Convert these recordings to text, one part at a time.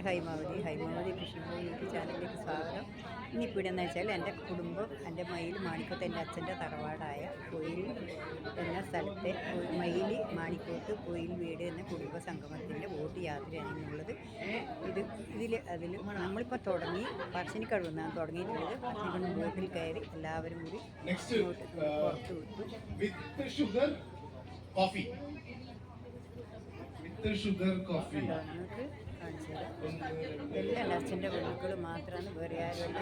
ഹൈമാവതി കൃഷിഭൂമി യൂട്യൂബ് ചാനലിലേക്ക് സ്വാഗതം. ഇന്നിപ്പോൾ എന്ന് വെച്ചാൽ എൻ്റെ കുടുംബം, എൻ്റെ മയിൽ മാണിക്കോത്ത്, എൻ്റെ അച്ഛൻ്റെ തറവാടായ കോയിൽ എന്ന സ്ഥലത്തെ മയിൽ മാണിക്കോത്ത് കോയിൽ വീട് എന്ന കുടുംബ സംഗമത്തിൻ്റെ ബോട്ട് യാത്രയാണ് ഇന്നുള്ളത്. അതിൽ നമ്മളിപ്പോൾ തുടങ്ങി പറശ്ശിനിക്കടവ് നിന്നാണ് തുടങ്ങിയിട്ടുള്ളത്. പറശ്ശിനിക്കടവ് ബോട്ടിൽ കയറി എല്ലാവരും കൂടി പുറത്ത് വിട്ടു. എല്ലാം അച്ഛൻ്റെ ബന്ധുക്കൾ മാത്രമാണ്, വേറെ ആരുമല്ല.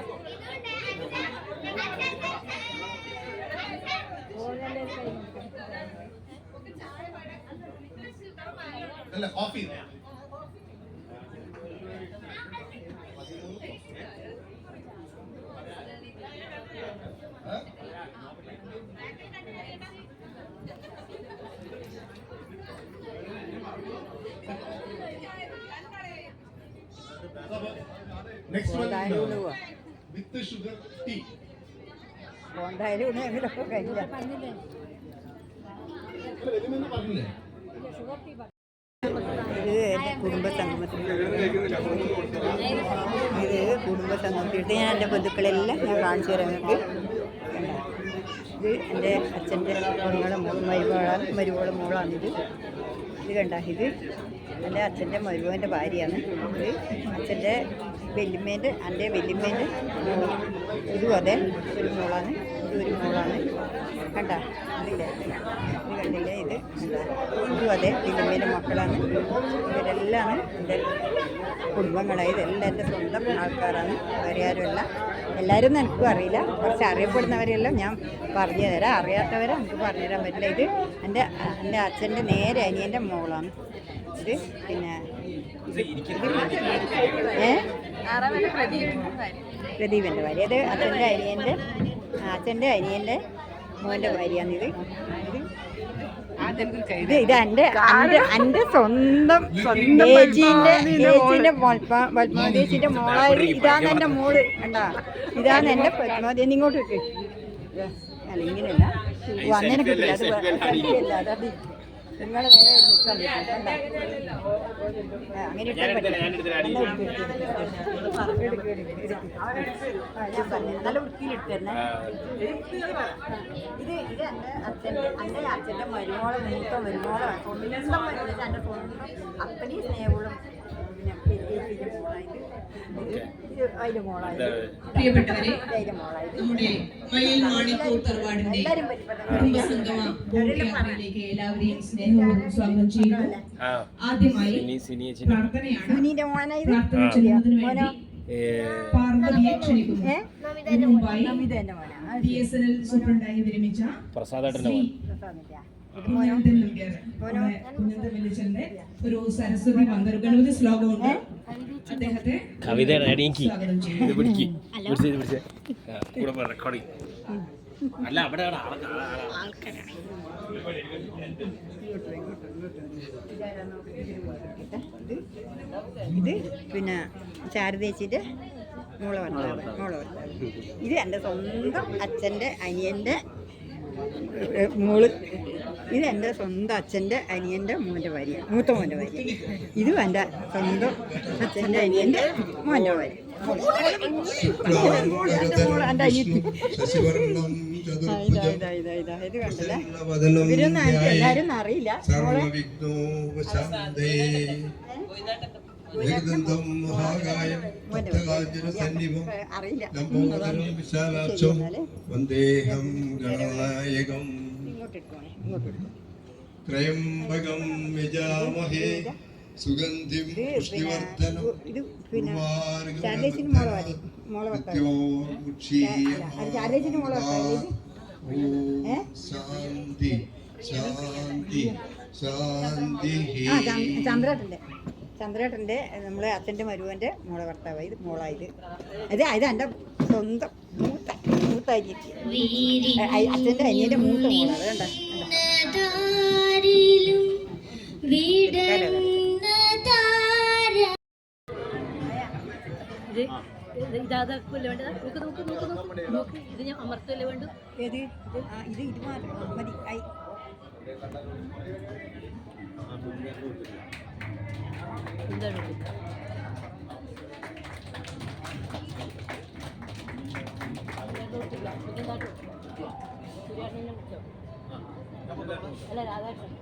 ഇത് കുടുംബ സംഗമത്തിൽ ഞാൻ എൻ്റെ ബന്ധുക്കളെല്ലാം ഞാൻ കാണിച്ചു തരാം നിങ്ങൾക്ക്. ഇത് എൻ്റെ അച്ഛൻ്റെ മരുമോളെ മോളാണിത്. ഇത് കണ്ട, ഇത് എൻ്റെ അച്ഛൻ്റെ മരുമോൻ്റെ ഭാര്യയാണ്. ഇത് അച്ഛൻ്റെ വല്യമ്മേൻ്റെ, എൻ്റെ വല്യമ്മേൻ്റെ ഇതും അതെ ഒരു മോളാണ്, ഇതൊരു മോളാണ്. കണ്ട, ഇതില്ലേ, ഇത് കണ്ടില്ലേ, ഇത് കണ്ട, ഇതും അതെ വല്യമ്മേൻ്റെ മക്കളാണ്. ഇവരെല്ലാം എൻ്റെ കുടുംബങ്ങളായി, ഇതെല്ലാം എൻ്റെ സ്വന്തം ആൾക്കാരാണ്, വേറെ ആരുമല്ല. എല്ലാവരും എനിക്കും അറിയില്ല, കുറച്ച് അറിയപ്പെടുന്നവരെല്ലാം ഞാൻ പറഞ്ഞു തരാം, അറിയാത്തവരെ നമുക്ക് പറഞ്ഞു തരാൻ പറ്റില്ല. ഇത് എൻ്റെ അച്ഛൻ്റെ നേരെ അനിയൻ്റെ മോളാണ്. ഇത് പിന്നെ പ്രദീപൻ്റെ ഭാര്യ, അത് അച്ഛൻ്റെ അനിയൻ്റെ മോൻ്റെ ഭാര്യയാണിത്. ഇത് എൻ്റെ സ്വന്തം ചേച്ചീൻ്റെ പത്മാവതിയുടെ മോളായത്. ഇതാണ് എൻ്റെ മോള്, കണ്ടാ, ഇതാണ് എൻ്റെ പത്മാവതി. ഇങ്ങോട്ട് കിട്ടും അല്ല, ഇങ്ങനെയല്ല അങ്ങനെ കിട്ടില്ല, അത് അത് നിങ്ങളെ നേരെ നിൽക്കാൻ പറ്റും. അങ്ങനെ ഇട്ടാൽ പറ്റില്ല, നല്ല വൃത്തിയിലിട്ട് തന്നെ. ഇത് എൻ്റെ അച്ഛൻ്റെ മരുമോളെ മൂത്ത മരുമോളെ സ്വന്തം മരുമോളെ, എൻ്റെ സ്വന്തം അത്രയും സ്നേഹമുള്ള പ്രിയപ്പെട്ടവരെ, നമ്മുടെ മയിൽ മാണിക്കോത്ത് തറവാടിന്റെ കുടുംബസംഗമ ബോട്ട് യാത്രയിലേക്ക് എല്ലാവരെയും സ്നേഹപൂർവ്വം സ്വാഗതം ചെയ്യുന്നു. ആദ്യമായി പ്രാർത്ഥനയാണ്. പ്രാർത്ഥന ചെയ്യുന്നതിന് വേണ്ടി പാർവതിയെ ക്ഷണിക്കുന്നു. മുമ്പായി BSNL സൂപ്രണ്ടായി വിരമിച്ച കുഞ്ഞന്തമില്ലിച്ചന്റെ ഒരു സരസ്വതി ഗണപതി ശ്ലോകമുണ്ട്. അദ്ദേഹത്തെ കവിത സ്വാഗതം അല്ല അവിടെ ഇത് പിന്നെ ശാരദേച്ചിയുടെ മോളെ ഭർത്താവ്. ഇത് എൻ്റെ സ്വന്തം അച്ഛൻ്റെ അനിയൻ്റെ മോള്. ഇത് എൻ്റെ സ്വന്തം അച്ഛൻ്റെ അനിയൻ്റെ മോൻ്റെ ഭാര്യ, മൂത്ത മോൻ്റെ ഭാര്യ. ഇതും എൻ്റെ സ്വന്തം അച്ഛൻ്റെ അനിയൻ്റെ മോൻ്റെ ഭാര്യ. എൻ്റെ അനിയത്തി. ഇത് കണ്ടല്ലേ, ഇവരൊന്നും എല്ലാവരും അറിയില്ല. ത്രയംബകം യജാമഹേ സുഗന്ധിം പുഷ്ടിവർദ്ധനം ശാന്തി ശാന്തി ശാന്തി. ചന്ദ്രേട്ടൻ്റെ നമ്മളെ അച്ഛൻ്റെ മരുവൻ്റെ മോളെ ഭർത്താവ്. ഇത് മോളായത്. ഇത് എൻ്റെ സ്വന്തം മൂത്ത അനിയത്തി, അച്ഛൻ്റെ അനിയൻ്റെ മൂത്ത മോളാണ്. കണ്ട, ഇതാതല്ലേ വേണ്ടത്? നോക്ക് ഇത് ഞാൻ അമർത്തല്ലേ വേണ്ടു. ഏത് ഇത് മാത്രം മതി. എന്താണ് സൂര്യാട്ടനെ വിളിച്ചോ അല്ല രാധാകൃഷ്ണൻ